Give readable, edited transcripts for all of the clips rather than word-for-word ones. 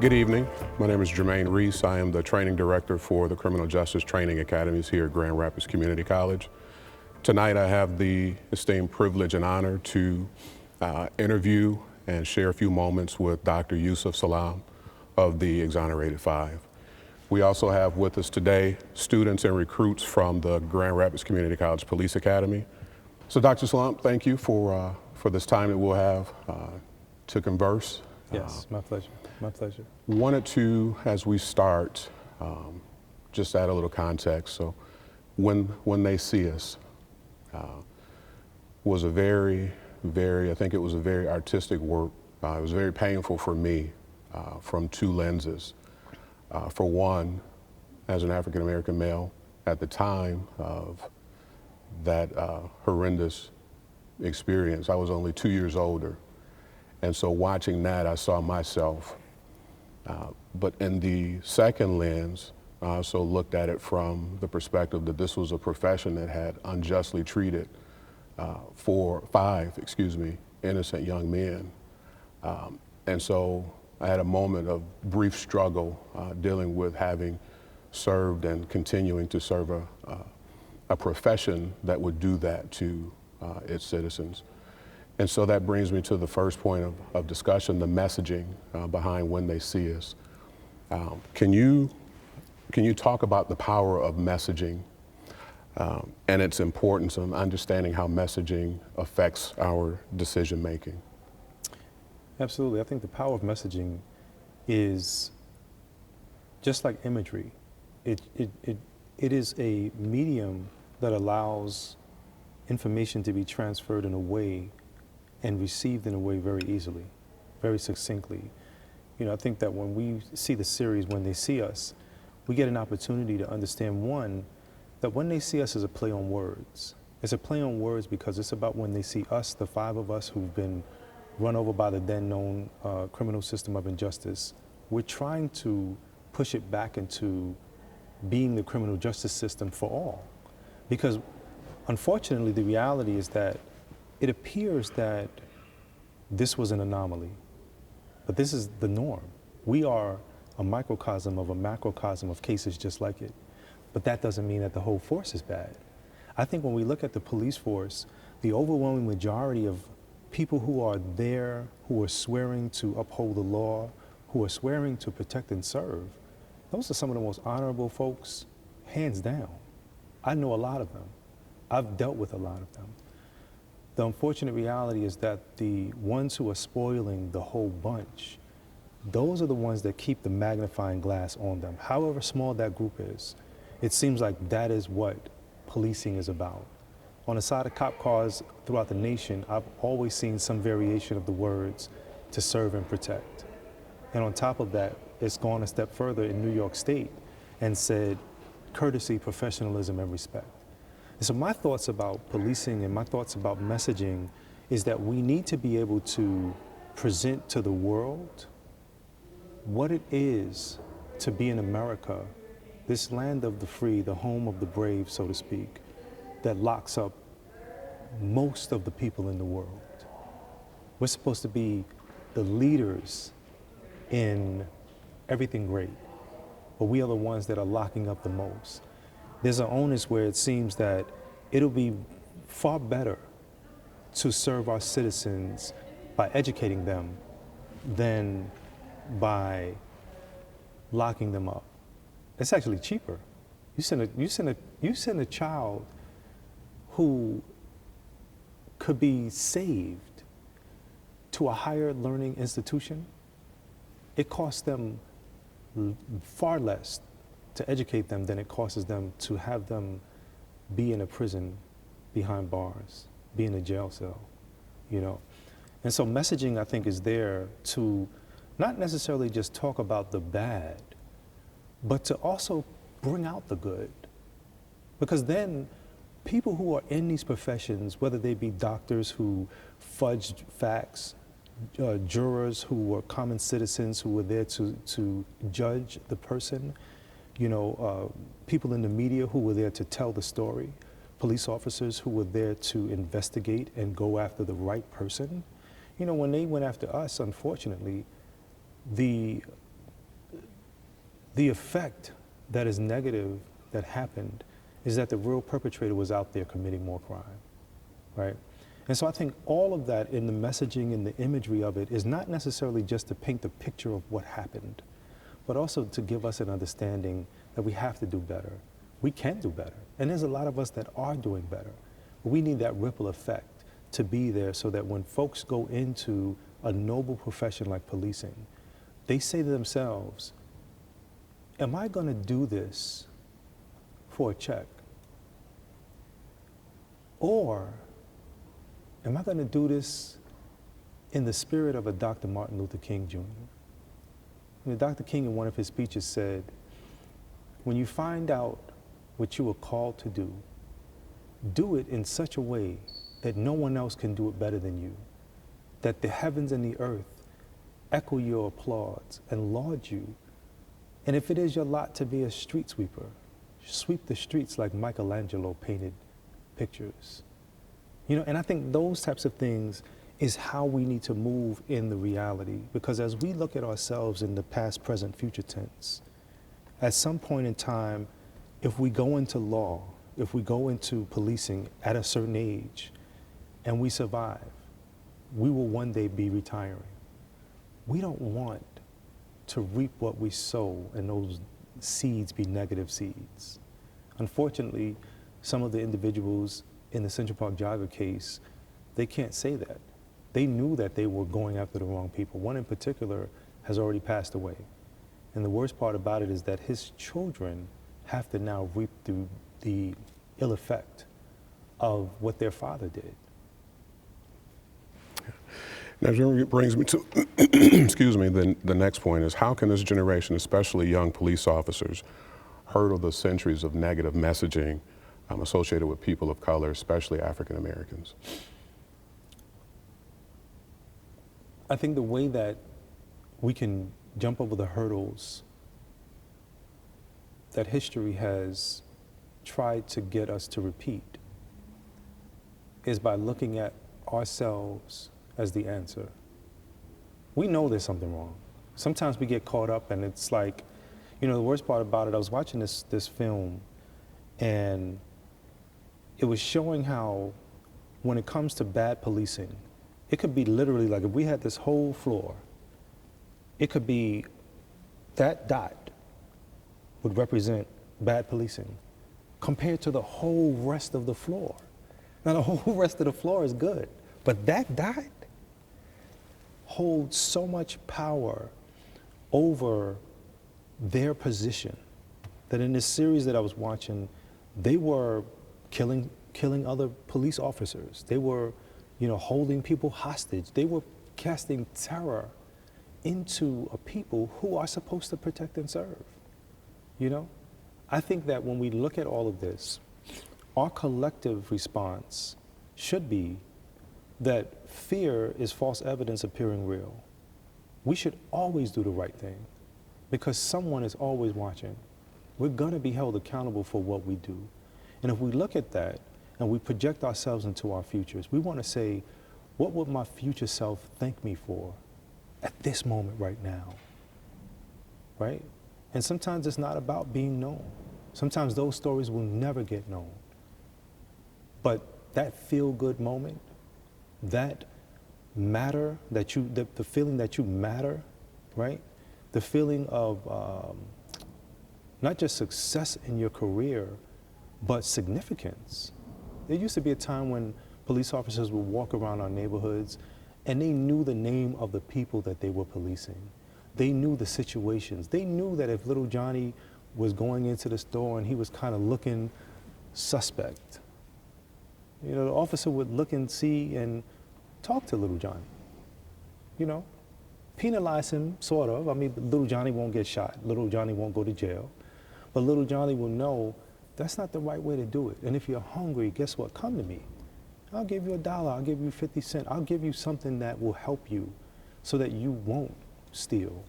Good evening. My name is Jermaine Reese. I am the training director for the Criminal Justice Training Academies here at Grand Rapids Community College. Tonight I have the esteemed privilege and honor to interview and share a few moments with Dr. Yusef Salaam of the Exonerated 5. We also have with us today students and recruits from the Grand Rapids Community College Police Academy. So Dr. Salaam, thank you for this time that we'll have to converse. Yes, my pleasure. My pleasure. Wanted to, as we start, just add a little context. So when they see us, was a very, I think it was a very artistic work. It was very painful for me from two lenses. For one, as an African-American male, at the time of that horrendous experience, I was only 2 years older. And so watching that, I saw myself. But in the second lens, I also looked at it from the perspective that this was a profession that had unjustly treated five innocent young men. And so I had a moment of brief struggle dealing with having served and continuing to serve a profession that would do that to its citizens. And so that brings me to the first point of discussion, the messaging behind when they see us. Can you talk about the power of messaging and its importance in understanding how messaging affects our decision making? Absolutely. I think the power of messaging is just like imagery. It is a medium that allows information to be transferred in a way and received in a way very easily, very succinctly. You know, I think that when we see the series, when they see us, we get an opportunity to understand, one, that when they see us is a play on words. It's a play on words because it's about when they see us, the five of us who've been run over by the then known criminal system of injustice. We're trying to push it back into being the criminal justice system for all. Because unfortunately, the reality is that it appears that this was an anomaly, but this is the norm. We are a microcosm of a macrocosm of cases just like it, but that doesn't mean that the whole force is bad. I think when we look at the police force, the overwhelming majority of people who are there, who are swearing to uphold the law, who are swearing to protect and serve, those are some of the most honorable folks, hands down. I know a lot of them. I've dealt with a lot of them. The unfortunate reality is that the ones who are spoiling the whole bunch, those are the ones that keep the magnifying glass on them. However small that group is, it seems like that is what policing is about. On the side of cop cars throughout the nation, I've always seen some variation of the words to serve and protect. And on top of that, it's gone a step further in New York State and said courtesy, professionalism, and respect. And so my thoughts about policing and my thoughts about messaging is that we need to be able to present to the world what it is to be in America, this land of the free, the home of the brave, so to speak, that locks up most of the people in the world. We're supposed to be the leaders in everything great, but we are the ones that are locking up the most. There's an onus where it seems that it'll be far better to serve our citizens by educating them than by locking them up. It's actually cheaper. You send a child who could be saved to a higher learning institution. It costs them far less to educate them than it costs them to have them be in a prison behind bars, be in a jail cell, you know. And so messaging, I think, is there to not necessarily just talk about the bad, but to also bring out the good. Because then people who are in these professions, whether they be doctors who fudged facts, jurors who were common citizens who were there to judge the person, you know, people in the media who were there to tell the story, police officers who were there to investigate and go after the right person. You know, when they went after us, unfortunately, the the effect that is negative that happened is that the real perpetrator was out there committing more crime, right? And so I think all of that in the messaging and the imagery of it is not necessarily just to paint the picture of what happened, but also to give us an understanding that we have to do better. We can do better. And there's a lot of us that are doing better. But we need that ripple effect to be there so that when folks go into a noble profession like policing, they say to themselves, am I going to do this for a check? Or am I going to do this in the spirit of a Dr. Martin Luther King Jr.? Dr. King in one of his speeches said, when you find out what you are called to do it in such a way that no one else can do it better than you, that the heavens and the earth echo your applause and laud you. And if it is your lot to be a street sweeper, sweep the streets like Michelangelo painted pictures. And I think those types of things is how we need to move in the reality, because as we look at ourselves in the past, present, future tense, at some point in time, if we go into law, if we go into policing at a certain age and we survive, we will one day be retiring. We don't want to reap what we sow and those seeds be negative seeds. Unfortunately, some of the individuals in the Central Park jogger case, they can't say that. They knew that they were going after the wrong people. One in particular has already passed away. And the worst part about it is that his children have to now reap the ill effect of what their father did. Now, it brings me to, excuse me, the next point is how can this generation, especially young police officers, hurdle the centuries of negative messaging associated with people of color, especially African Americans? I think the way that we can jump over the hurdles that history has tried to get us to repeat is by looking at ourselves as the answer. We know there's something wrong. Sometimes we get caught up and it's like, the worst part about it, I was watching this film and it was showing how when it comes to bad policing, it could be literally like if we had this whole floor, it could be that dot would represent bad policing compared to the whole rest of the floor. Now the whole rest of the floor is good, but that dot holds so much power over their position that in this series that I was watching, they were killing other police officers. They were, holding people hostage. They were casting terror into a people who are supposed to protect and serve. I think that when we look at all of this, our collective response should be that fear is false evidence appearing real. We should always do the right thing because someone is always watching. We're gonna be held accountable for what we do. And if we look at that and we project ourselves into our futures, we wanna say, what would my future self thank me for at this moment right now, right? And sometimes it's not about being known. Sometimes those stories will never get known. But that feel-good moment, that matter, the feeling that you matter, right? The feeling of not just success in your career, but significance. There used to be a time when police officers would walk around our neighborhoods and they knew the name of the people that they were policing. They knew the situations. They knew that if little Johnny was going into the store and he was kind of looking suspect, the officer would look and see and talk to little Johnny, penalize him, sort of. I mean, little Johnny won't get shot. Little Johnny won't go to jail. But little Johnny will know that's not the right way to do it. And if you're hungry, guess what? Come to me. I'll give you $1. I'll give you 50 cents. I'll give you something that will help you so that you won't steal.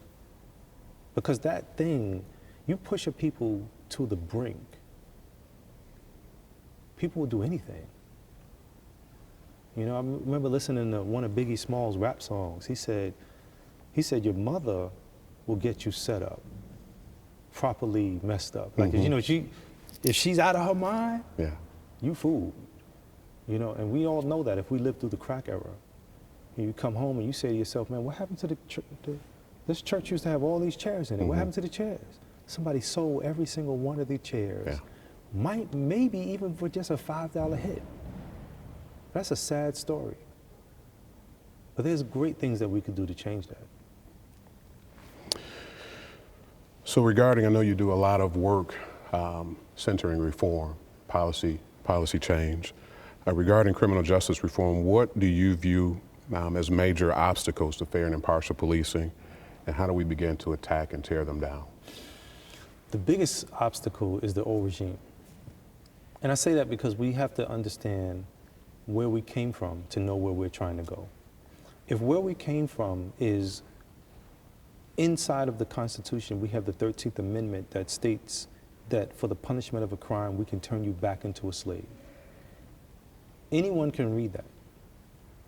Because that thing, you push a people to the brink, people will do anything. I remember listening to one of Biggie Small's rap songs. He said, your mother will get you set up. properly messed up. Like, you know, if she's out of her mind, Yeah. you fooled. You know, and we all know that if we lived through the crack era, you come home and you say to yourself, man, what happened to this church used to have all these chairs in it. What happened to the chairs? Somebody sold every single one of the chairs. Yeah. Maybe even for just a $5 hit. That's a sad story. But there's great things that we could do to change that. So regarding, I know you do a lot of work centering reform, policy change. Regarding criminal justice reform, what do you view as major obstacles to fair and impartial policing, and how do we begin to attack and tear them down? The biggest obstacle is the old regime. And I say that because we have to understand where we came from to know where we're trying to go. If where we came from is inside of the Constitution, we have the 13th Amendment that states that for the punishment of a crime, we can turn you back into a slave. Anyone can read that.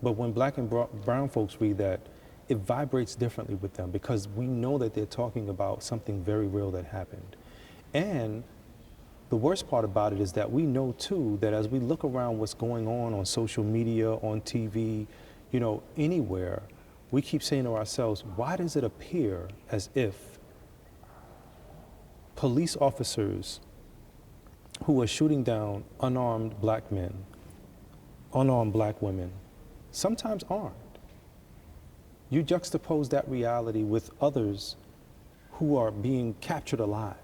But when black and brown folks read that, it vibrates differently with them because we know that they're talking about something very real that happened. And the worst part about it is that we know too that as we look around what's going on social media, on TV, you know, anywhere, we keep saying to ourselves, why does it appear as if police officers who are shooting down unarmed black men, unarmed black women, sometimes aren't? You juxtapose that reality with others who are being captured alive.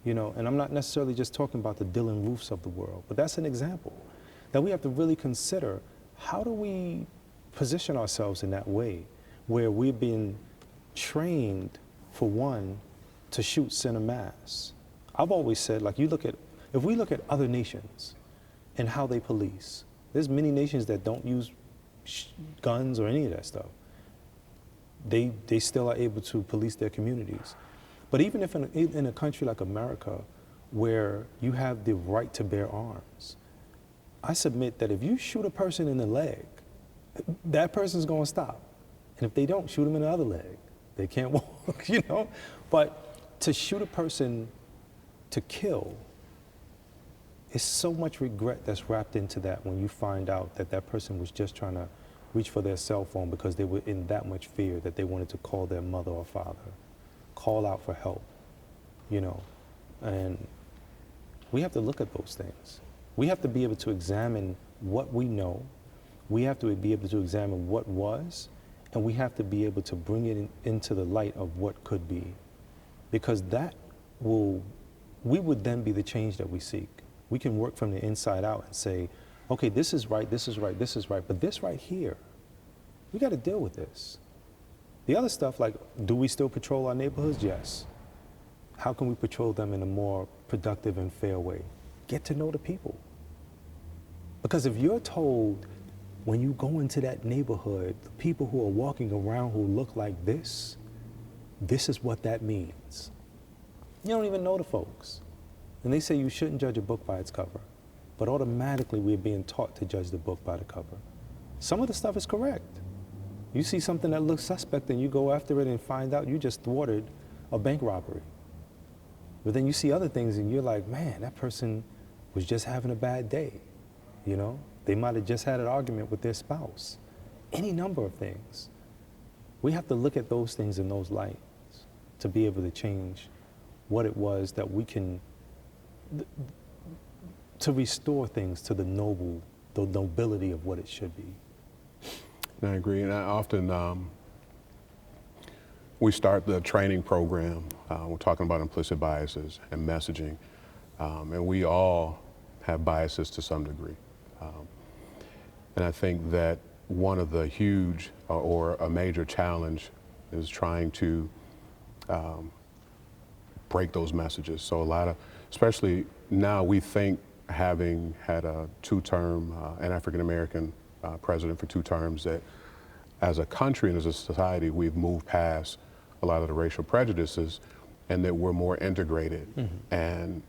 You know, and I'm not necessarily just talking about the Dylan Roofs of the world, but that's an example that we have to really consider. How do we position ourselves in that way where we've been trained, for one, to shoot center mass? I've always said, like, if we look at other nations and how they police, there's many nations that don't use guns or any of that stuff. They still are able to police their communities. But even if in a country like America, where you have the right to bear arms, I submit that if you shoot a person in the leg, that person's gonna stop. And if they don't, shoot them in the other leg. They can't walk, you know? But to shoot a person to kill, is so much regret that's wrapped into that when you find out that that person was just trying to reach for their cell phone because they were in that much fear that they wanted to call their mother or father, call out for help, you know? And we have to look at those things. We have to be able to examine what we know. We have to be able to examine what was, and we have to be able to bring it into the light of what could be. Because we would then be the change that we seek. We can work from the inside out and say, okay, this is right, this is right, this is right, but this right here, we gotta deal with this. The other stuff, like, do we still patrol our neighborhoods? Yes. How can we patrol them in a more productive and fair way? Get to know the people. Because if you're told when you go into that neighborhood, the people who are walking around who look like this is what that means. You don't even know the folks. And they say you shouldn't judge a book by its cover, but automatically we're being taught to judge the book by the cover. Some of the stuff is correct. You see something that looks suspect and you go after it and find out you just thwarted a bank robbery. But then you see other things and you're like, man, that person was just having a bad day, you know? They might have just had an argument with their spouse. Any number of things. We have to look at those things in those lights to be able to change what it was that we can, to restore things to the nobility of what it should be. I agree, and I often, we start the training program, we're talking about implicit biases and messaging, and we all have biases to some degree. And I think that one of the huge or a major challenge is trying to break those messages. So a lot of, especially now, we think having had a two-term, an African-American president for 2 terms, that as a country and as a society, we've moved past a lot of the racial prejudices and that we're more integrated. And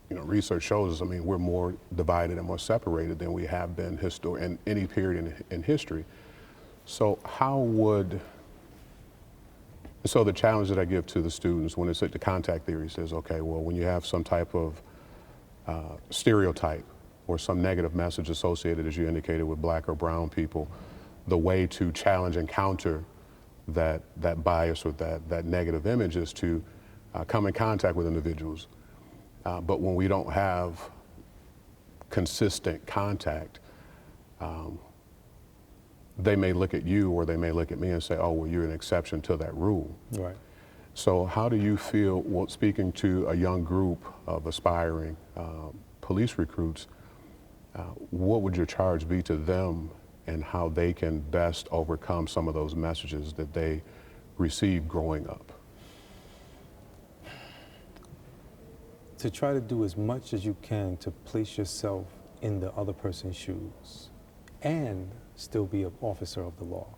you know, research shows us, I mean, we're more divided and more separated than we have been in any period in history. So how would So the challenge that I give to the students when it's at the contact theory says, okay, well, when you have some type of stereotype or some negative message associated, as you indicated, with black or brown people, the way to challenge and counter that bias or that negative image is to come in contact with individuals. But when we don't have consistent contact, they may look at you or they may look at me and say, oh, well, you're an exception to that rule. Right. So how do you feel, well, speaking to a young group of aspiring police recruits, what would your charge be to them and how they can best overcome some of those messages that they received growing up? To try to do as much as you can to place yourself in the other person's shoes and still be an officer of the law.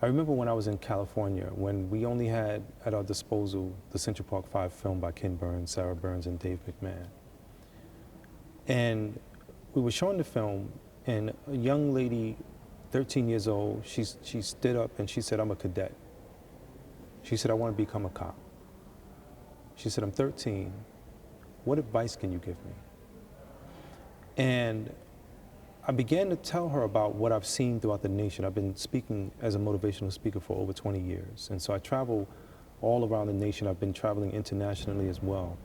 I remember when I was in California, when we only had at our disposal the Central Park 5 film by Ken Burns, Sarah Burns, and Dave McMahon. And we were showing the film, and a young lady, 13 years old, she stood up and she said, I'm a cadet. She said, I want to become a cop. She said, I'm 13. What advice can you give me? And I began to tell her about what I've seen throughout the nation. I've been speaking as a motivational speaker for over 20 years. And so I travel all around the nation. I've been traveling internationally as well.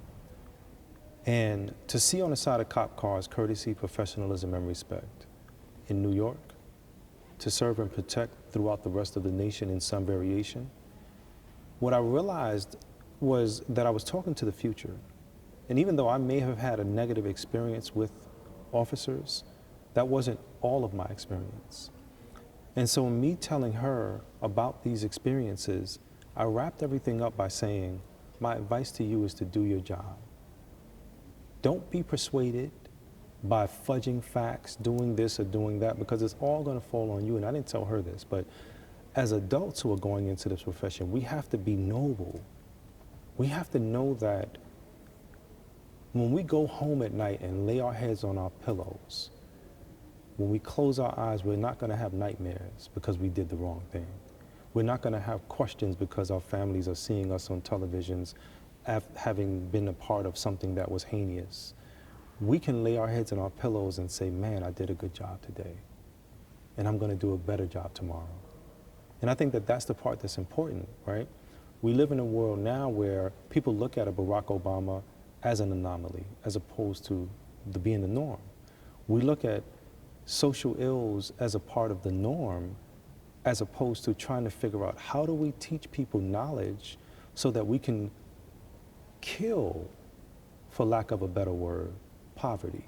And to see on the side of cop cars courtesy, professionalism, and respect in New York, to serve and protect throughout the rest of the nation in some variation, what I realized was that I was talking to the future. And even though I may have had a negative experience with officers, that wasn't all of my experience. And so in me telling her about these experiences, I wrapped everything up by saying, my advice to you is to do your job. Don't be persuaded by fudging facts, doing this or doing that, because it's all gonna fall on you. And I didn't tell her this, but as adults who are going into this profession, we have to be noble. We have to know that when we go home at night and lay our heads on our pillows, when we close our eyes, we're not gonna have nightmares because we did the wrong thing. We're not gonna have questions because our families are seeing us on televisions having been a part of something that was heinous. We can lay our heads on our pillows and say, man, I did a good job today, and I'm gonna do a better job tomorrow. And I think that that's the part that's important, right? We live in a world now where people look at a Barack Obama as an anomaly, as opposed to being the norm. We look at social ills as a part of the norm, as opposed to trying to figure out how do we teach people knowledge so that we can kill, for lack of a better word, poverty.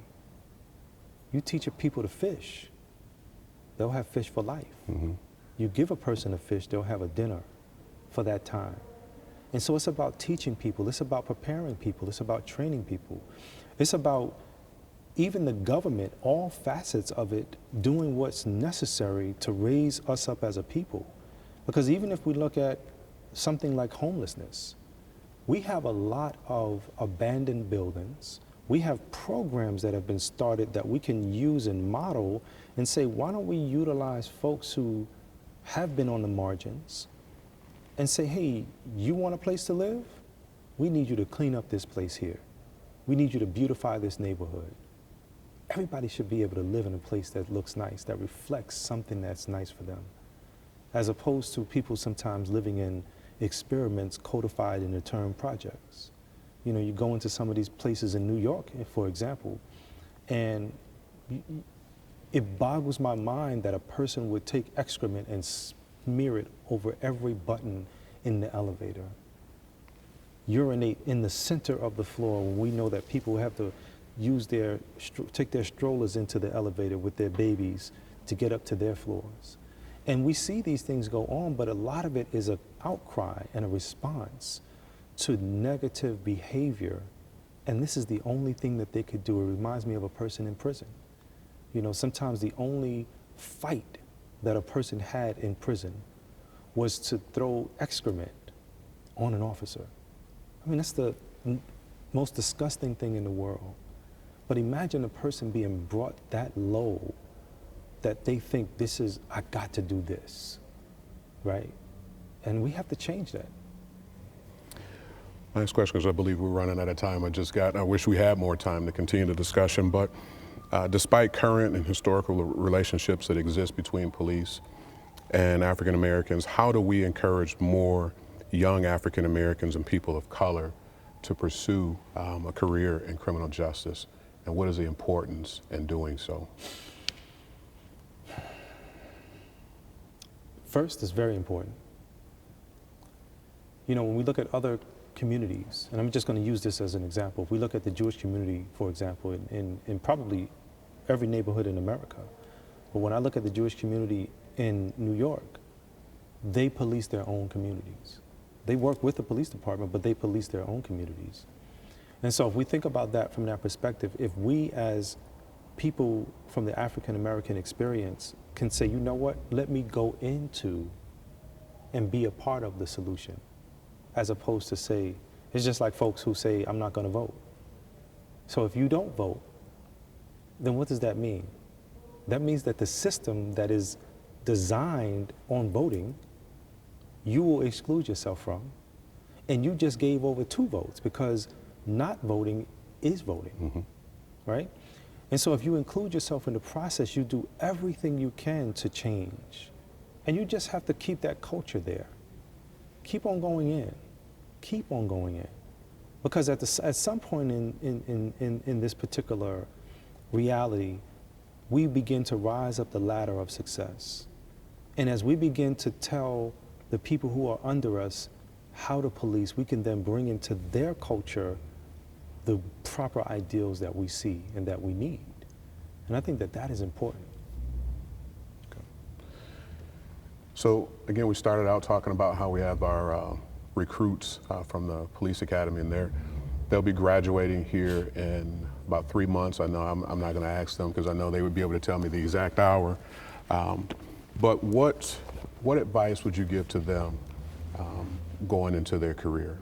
You teach people to fish, they'll have fish for life. Mm-hmm. You give a person a fish, they'll have a dinner for that time. And so it's about teaching people, it's about preparing people, it's about training people. It's about even the government, all facets of it, doing what's necessary to raise us up as a people. Because even if we look at something like homelessness, we have a lot of abandoned buildings. We have programs that have been started that we can use and model and say, why don't we utilize folks who have been on the margins and say, hey, you want a place to live? We need you to clean up this place here. We need you to beautify this neighborhood. Everybody should be able to live in a place that looks nice, that reflects something that's nice for them, as opposed to people sometimes living in experiments codified in the term projects. You know, you go into some of these places in New York, for example, and it boggles my mind that a person would take excrement and smear it over every button in the elevator. Urinate in the center of the floor when we know that people have to use take their strollers into the elevator with their babies to get up to their floors. And we see these things go on, but a lot of it is an outcry and a response to negative behavior. And this is the only thing that they could do. It reminds me of a person in prison. You know, sometimes the only fight that a person had in prison was to throw excrement on an officer. I mean, that's the most disgusting thing in the world. But imagine a person being brought that low that they think this is, I got to do this, right? And we have to change that. Last question, because I believe we're running out of time. I wish we had more time to continue the discussion, but despite current and historical relationships that exist between police and African Americans, how do we encourage more young African Americans and people of color to pursue a career in criminal justice? And what is the importance in doing so? First, it's very important. You know, when we look at other communities, and I'm just going to use this as an example. If we look at the Jewish community, for example, in probably every neighborhood in America, but when I look at the Jewish community in New York, they police their own communities. They work with the police department, but they police their own communities. And so if we think about that from that perspective, if we as people from the African American experience can say, you know what, let me go into and be a part of the solution, as opposed to say, it's just like folks who say, I'm not going to vote. So if you don't vote, then what does that mean? That means that the system that is designed on voting, you will exclude yourself from, and you just gave over 2 votes, because not voting is voting, right? And so if you include yourself in the process, you do everything you can to change. And you just have to keep that culture there. Keep on going in. Keep on going in. Because at some point in this particular reality, we begin to rise up the ladder of success. And as we begin to tell the people who are under us how to police, we can then bring into their culture the proper ideals that we see and that we need. And I think that that is important. Okay. So again, we started out talking about how we have our recruits from the police academy, and they'll be graduating here in about 3 months. I know I'm not going to ask them because I know they would be able to tell me the exact hour. But what advice would you give to them going into their careers?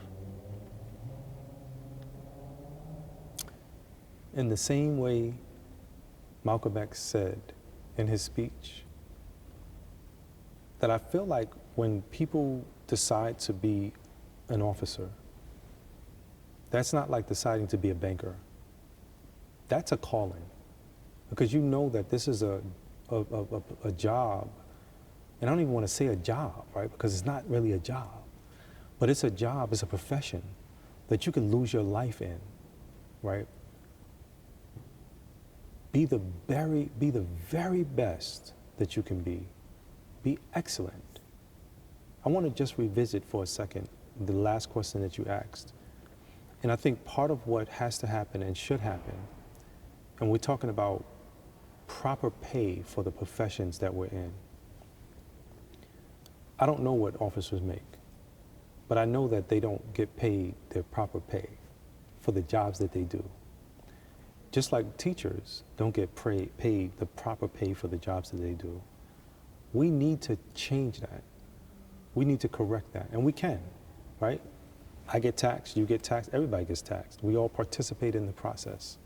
In the same way Malcolm X said in his speech, that I feel like when people decide to be an officer, that's not like deciding to be a banker. That's a calling, because you know that this is a job, and I don't even want to say a job, right? Because it's not really a job, but it's a job, it's a profession that you can lose your life in, right? Be the very best that you can be. Be excellent. I want to just revisit for a second the last question that you asked. And I think part of what has to happen and should happen, and we're talking about proper pay for the professions that we're in. I don't know what officers make, but I know that they don't get paid their proper pay for the jobs that they do. Just like teachers don't get paid the proper pay for the jobs that they do. We need to change that. We need to correct that, and we can, right? I get taxed, you get taxed, everybody gets taxed. We all participate in the process.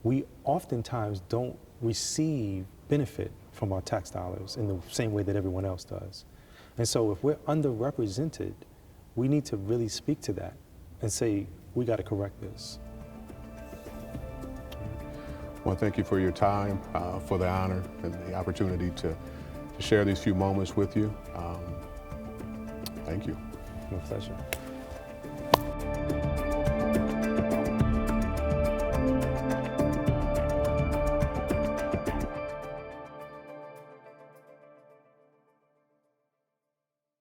We oftentimes don't receive benefit from our tax dollars in the same way that everyone else does. And so if we're underrepresented, we need to really speak to that and say, we got to correct this. Well, thank you for your time, for the honor and the opportunity to share these few moments with you. Thank you. My pleasure.